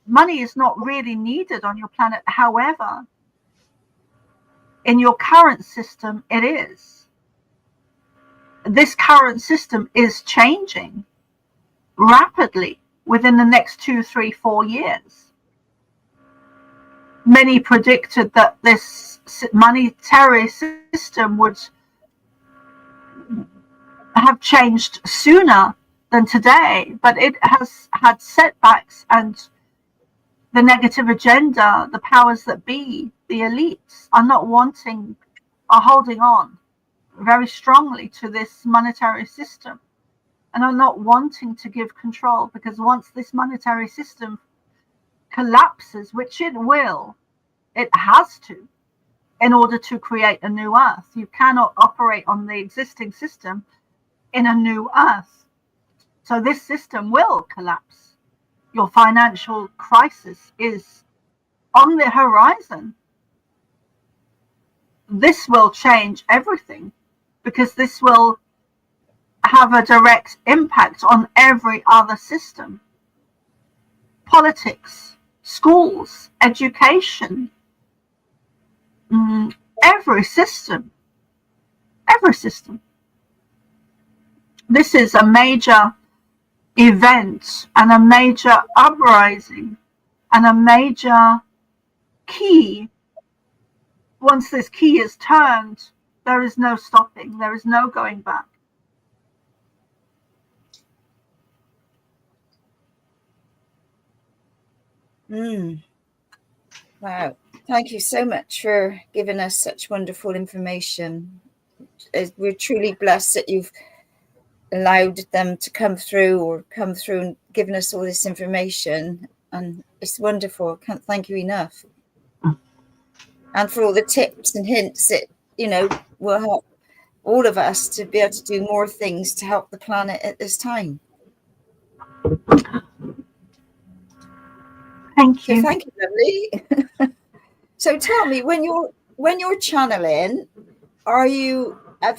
Money is not really needed on your planet. However, in your current system, it is. This current system is changing rapidly within the next 2, 3, 4 years. Many predicted that this monetary system would have changed sooner than today, but it has had setbacks, and the negative agenda, the powers that be, the elites, are holding on very strongly to this monetary system, and are not wanting to give control, because once this monetary system collapses, which it will, it has to, in order to create a new earth. You cannot operate on the existing system in a new earth. So this system will collapse. Your financial crisis is on the horizon. This will change everything, because this will have a direct impact on every other system. Politics, schools, education, every system. This is a major event, and a major uprising, and a major key. Once this key is turned, there is no stopping, there is no going back. Wow. Thank you so much for giving us such wonderful information. We're truly blessed that you've allowed them to come through and given us all this information. And it's wonderful. I can't thank you enough. And for all the tips and hints that, will help all of us to be able to do more things to help the planet at this time. Thank you. So thank you, lovely. So tell me, when you're channeling, have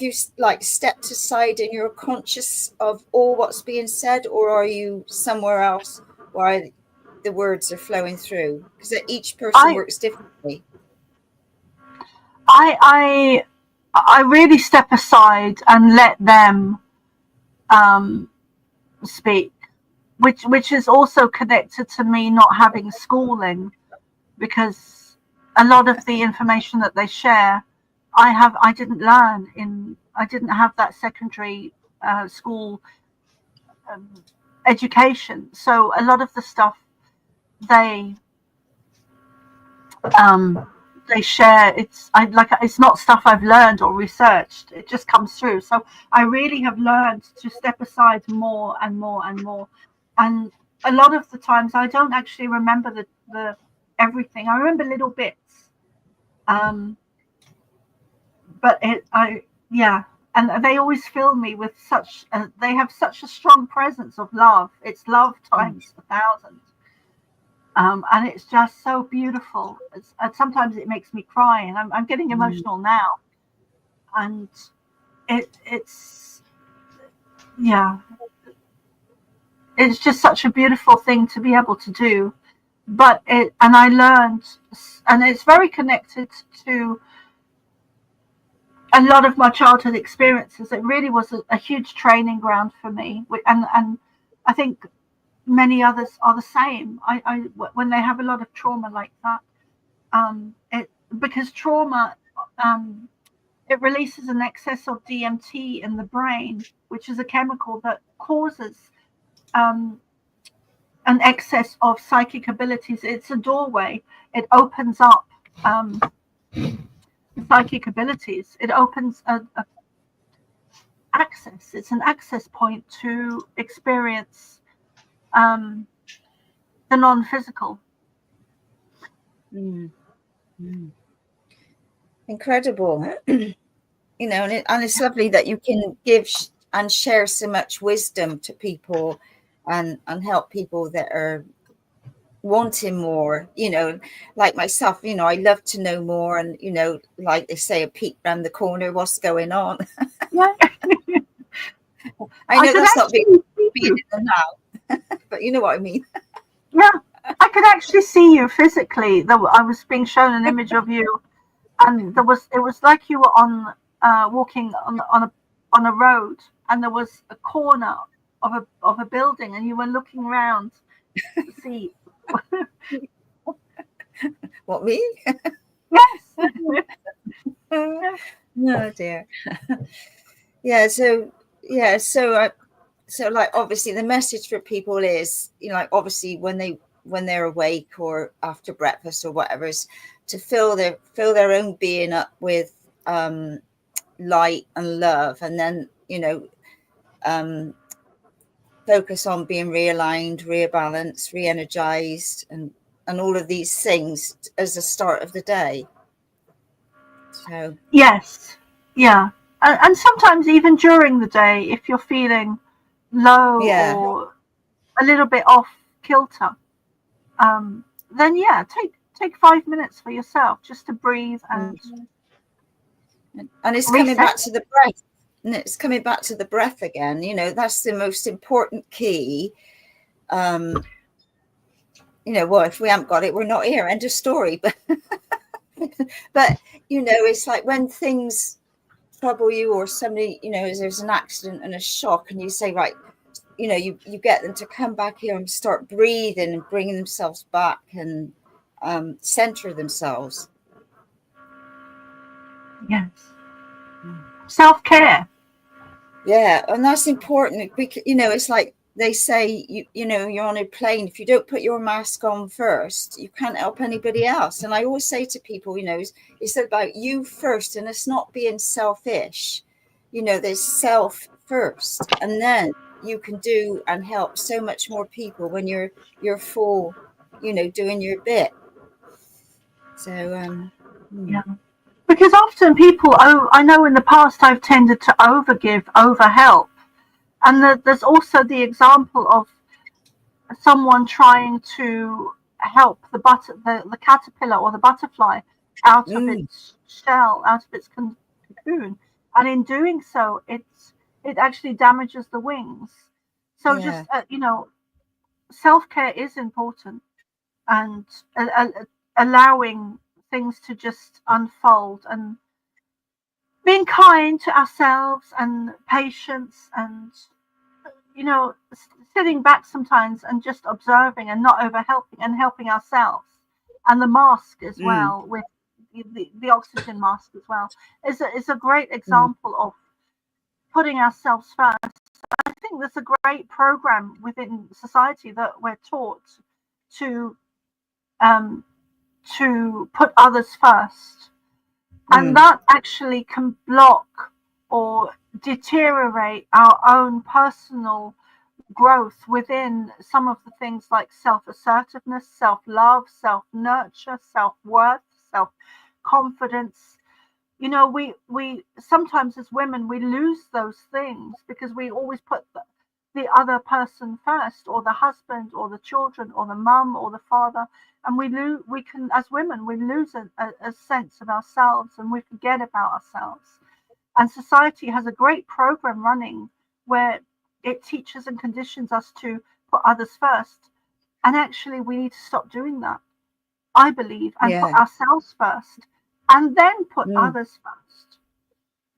you like stepped aside and you're conscious of all what's being said, or are you somewhere else while the words are flowing through? Because each person works differently. I really step aside and let them speak, which is also connected to me not having schooling, because a lot of the information that they share, I didn't learn I didn't have that secondary school education. So a lot of the stuff they share, it's not stuff I've learned or researched. It just comes through. So I really have learned to step aside more and more and more. And a lot of the times I don't actually remember the everything. I remember little bits. But and they always fill me with they have such a strong presence of love. It's love times 1,000. And it's just so beautiful. Sometimes it makes me cry, and I'm getting emotional now. And it's just such a beautiful thing to be able to do. And I learned, and it's very connected to a lot of my childhood experiences. It really was a huge training ground for me, and I think many others are the same. When they have a lot of trauma like that, because trauma, it releases an excess of DMT in the brain, which is a chemical that causes an excess of psychic abilities. It's a doorway. It opens up psychic abilities. It opens access. It's an access point to experience the non-physical. Mm. Mm. Incredible. You know, and it's lovely that you can give and share so much wisdom to people and help people that are wanting more, you know, like myself. You know, I love to know more, and, you know, like they say, a peek around the corner, what's going on. Yeah. I know that's not being you. in the now, but you know what I mean. Yeah, I could actually see you physically. I was being shown an image of you, and it was like you were on walking on a road, and there was a corner of a building, and you were looking around to see. What, me? Yes. No, dear. Yeah, so so like, obviously the message for people is, you know, like, obviously when they're awake or after breakfast or whatever, is to fill their own being up with light and love, and then, you know, focus on being realigned, rebalanced, re-energized, and all of these things as the start of the day. So Yes. Yeah. And sometimes even during the day, if you're feeling low yeah, or a little bit off kilter, then yeah, take 5 minutes for yourself just to breathe and it's coming reset. back to the breath. And it's coming back to the breath again. You know, that's the most important key. You know, well, if we haven't got it, we're not here. End of story. But you know, it's like when things trouble you, or somebody, you know, there's an accident and a shock, and you say, right, you know, you get them to come back here and start breathing and bringing themselves back and center themselves. Yes. Self-care. Yeah, and that's important. You know, it's like they say, you know, you're on a plane. If you don't put your mask on first, you can't help anybody else. And I always say to people, you know, it's about you first, and it's not being selfish. You know, there's self first, and then you can do and help so much more people when you're full, you know, doing your bit. So Yeah. Because often people, I know in the past I've tended to overgive, overhelp. And there's also the example of someone trying to help the caterpillar or the butterfly out of its shell, out of its cocoon. And in doing so, it actually damages the wings. So yeah, just, you know, self-care is important, and allowing things to just unfold, and being kind to ourselves, and patience, and, you know, sitting back sometimes and just observing and not over helping, and helping ourselves. And the mask as well, with the oxygen mask as well, is a great example of putting ourselves first. I think there's a great program within society that we're taught to put others first, and that actually can block or deteriorate our own personal growth within some of the things like self-assertiveness, self-love, self-nurture, self-worth, self-confidence. You know, we sometimes as women we lose those things because we always put the other person first, or the husband, or the children, or the mum, or the father, and we can, as women, we lose a sense of ourselves, and we forget about ourselves. And society has a great program running where it teaches and conditions us to put others first, and actually we need to stop doing that, I believe, and put ourselves first, and then put others first.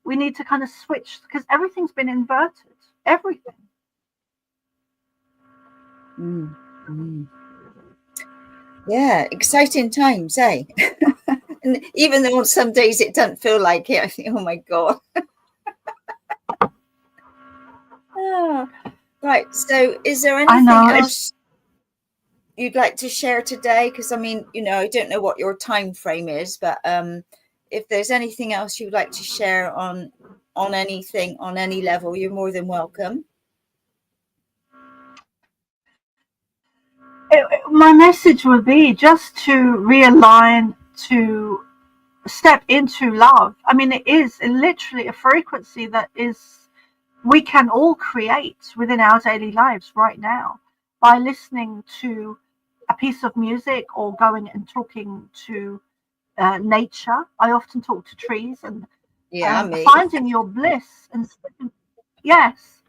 We need to kind of switch, because everything's been inverted. Everything. Yeah, exciting times, eh? And even though on some days it doesn't feel like it, I think, oh my God. Right. So is there anything else you'd like to share today? Because I mean, you know, I don't know what your time frame is, but if there's anything else you'd like to share on anything, on any level, you're more than welcome. my message would be just to realign, to step into love. I mean, it is literally a frequency that we can all create within our daily lives right now by listening to a piece of music or going and talking to nature. I often talk to trees and finding your bliss. And yes,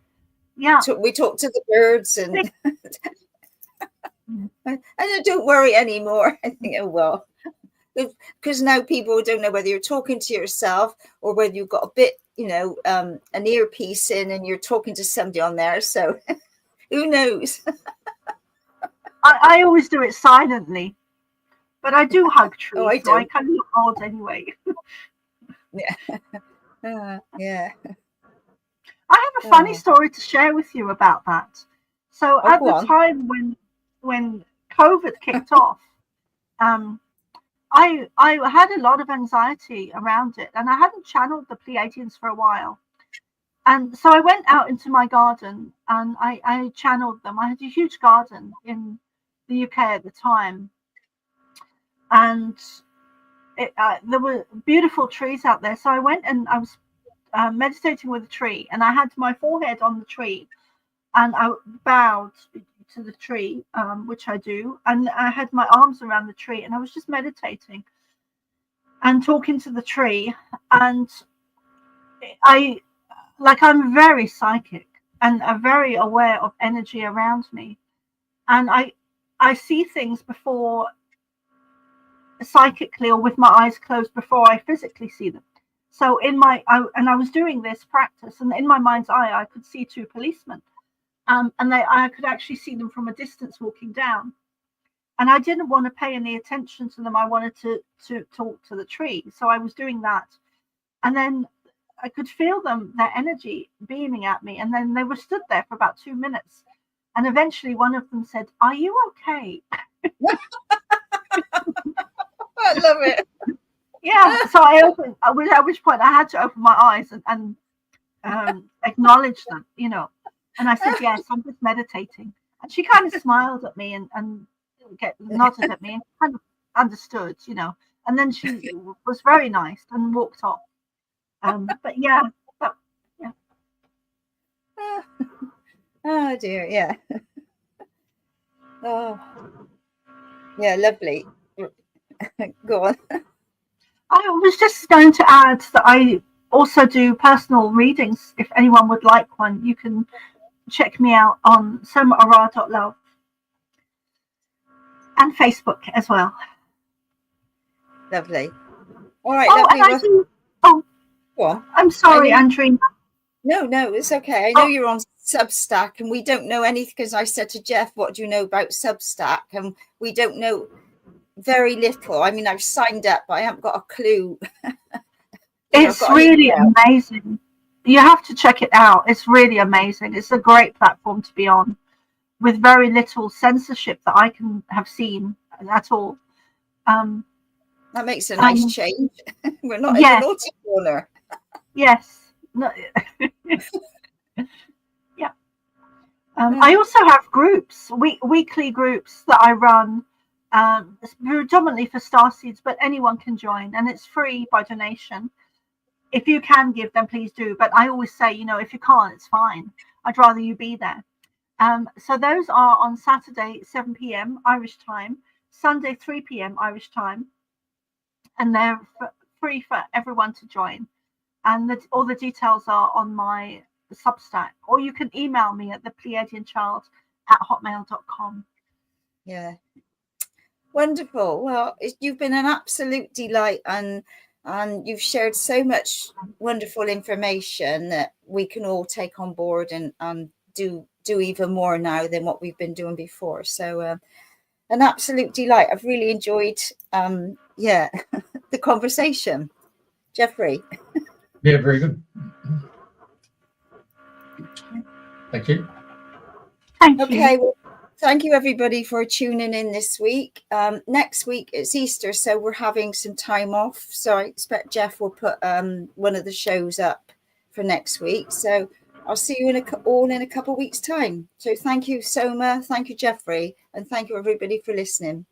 yeah. We talk to the birds and I don't worry anymore. I think, oh well, because now people don't know whether you're talking to yourself or whether you've got a bit, an earpiece in and you're talking to somebody on there. So who knows? I always do it silently, but I do hug trees. Oh, I so I kind of look odd anyway. Yeah. I have a funny story to share with you about that. So at the time when COVID kicked off, I had a lot of anxiety around it, and I hadn't channeled the Pleiadians for a while. And so I went out into my garden and I channeled them. I had a huge garden in the UK at the time, and there were beautiful trees out there. So I went and I was meditating with a tree, and I had my forehead on the tree, and I bowed to the tree, which I do, and I had my arms around the tree, and I was just meditating and talking to the tree. And I'm very psychic and very aware of energy around me, and I see things before psychically or with my eyes closed before I physically see them. So I was doing this practice, and in my mind's eye I could see two policemen. And I could actually see them from a distance walking down, and I didn't want to pay any attention to them. I wanted to talk to the tree, so I was doing that, and then I could feel their energy beaming at me, and then they were stood there for about 2 minutes, and eventually one of them said, "Are you okay?" I love it. Yeah, so I opened. At which point I had to open my eyes and acknowledge them, And I said, "Yes, I'm just meditating." And she kind of smiled at me and nodded at me and kind of understood, And then she was very nice and walked off. But yeah. Oh dear, yeah. Oh, yeah, lovely. Go on. I was just going to add that I also do personal readings. If anyone would like one, you can check me out on Soma ARah.love and Facebook as well. Lovely. All right. Lovely. I'm sorry, Andrena. No, it's okay. I know you're on Substack, and we don't know anything, because I said to Jeff, "What do you know about Substack?" And we don't know very little. I mean, I've signed up, but I haven't got a clue. It's really amazing. You have to check it out. It's really amazing. It's a great platform to be on, with very little censorship that I can have seen at all. That makes a nice change. We're not in the naughty corner. Yes. No. Yeah. I also have groups, weekly groups that I run, predominantly for starseeds, but anyone can join, and it's free by donation. If you can give, then please do. But I always say, if you can't, it's fine. I'd rather you be there. So those are on Saturday, 7 p.m. Irish time, Sunday, 3 p.m. Irish time, and they're free for everyone to join. And all the details are on my Substack, or you can email me at thepleiadianchild@hotmail.com. Yeah. Wonderful. Well, you've been an absolute delight, and you've shared so much wonderful information that we can all take on board and do even more now than what we've been doing before. So an absolute delight. I've really enjoyed the conversation. Jeffrey. Yeah, very good. Thank you. Okay, well, thank you everybody for tuning in this week. Next week it's Easter, so we're having some time off. So I expect Jeff will put one of the shows up for next week. So I'll see you all in a couple of weeks' time. So thank you, Soma. Thank you, Jeffrey. And thank you, everybody, for listening.